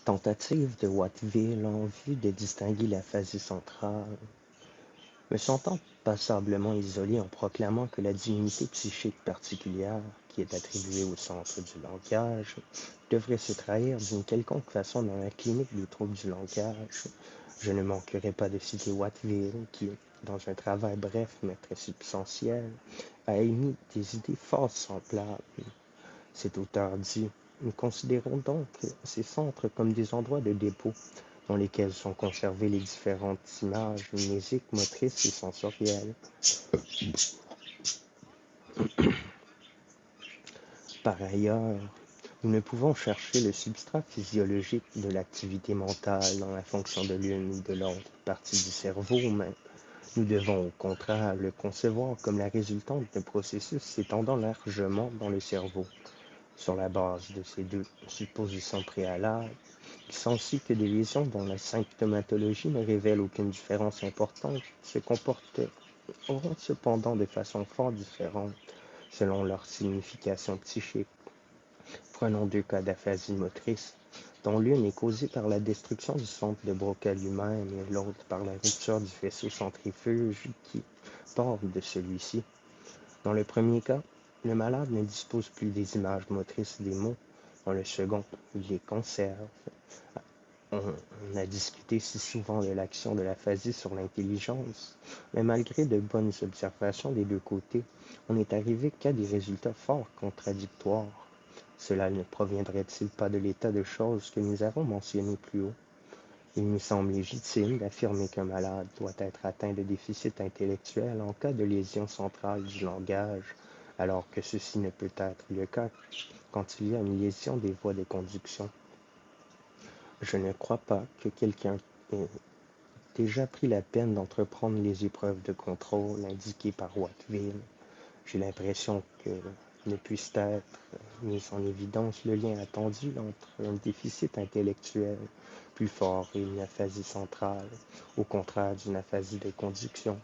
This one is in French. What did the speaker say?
Tentative de Watteville en vue de distinguer l'aphasie centrale. Me sentant passablement isolé en proclamant que la dignité psychique particulière qui est attribuée au centre du langage devrait se trahir d'une quelconque façon dans la clinique des troubles du langage, je ne manquerai pas de citer Watteville qui, dans un travail bref mais très substantiel, a émis des idées fort semblables. Cet auteur dit: nous considérons donc ces centres comme des endroits de dépôt dans lesquels sont conservées les différentes images mnésiques, motrices et sensorielles. Par ailleurs, nous ne pouvons chercher le substrat physiologique de l'activité mentale dans la fonction de l'une ou de l'autre partie du cerveau, mais nous devons au contraire le concevoir comme la résultante de processus s'étendant largement dans le cerveau. Sur la base de ces deux suppositions préalables, il s'ensuit que des lésions dont la symptomatologie ne révèle aucune différence importante se comporteront cependant de façon fort différente selon leur signification psychique. Prenons deux cas d'aphasie motrice, dont l'une est causée par la destruction du centre de Broca lui-même et l'autre par la rupture du faisceau centrifuge qui part de celui-ci. Dans le premier cas, le malade ne dispose plus des images motrices des mots. Dans le second, il les conserve. On a discuté si souvent de l'action de l'aphasie sur l'intelligence, mais malgré de bonnes observations des deux côtés, on n'est arrivé qu'à des résultats fort contradictoires. Cela ne proviendrait-il pas de l'état de choses que nous avons mentionné plus haut? Il nous semble légitime d'affirmer qu'un malade doit être atteint de déficit intellectuel en cas de lésion centrale du langage, alors que ceci ne peut être le cas quand il y a une lésion des voies de conduction. Je ne crois pas que quelqu'un ait déjà pris la peine d'entreprendre les épreuves de contrôle indiquées par Watteville. J'ai l'impression que ne puisse être mis en évidence le lien attendu entre un déficit intellectuel plus fort et une aphasie centrale, au contraire d'une aphasie de conduction.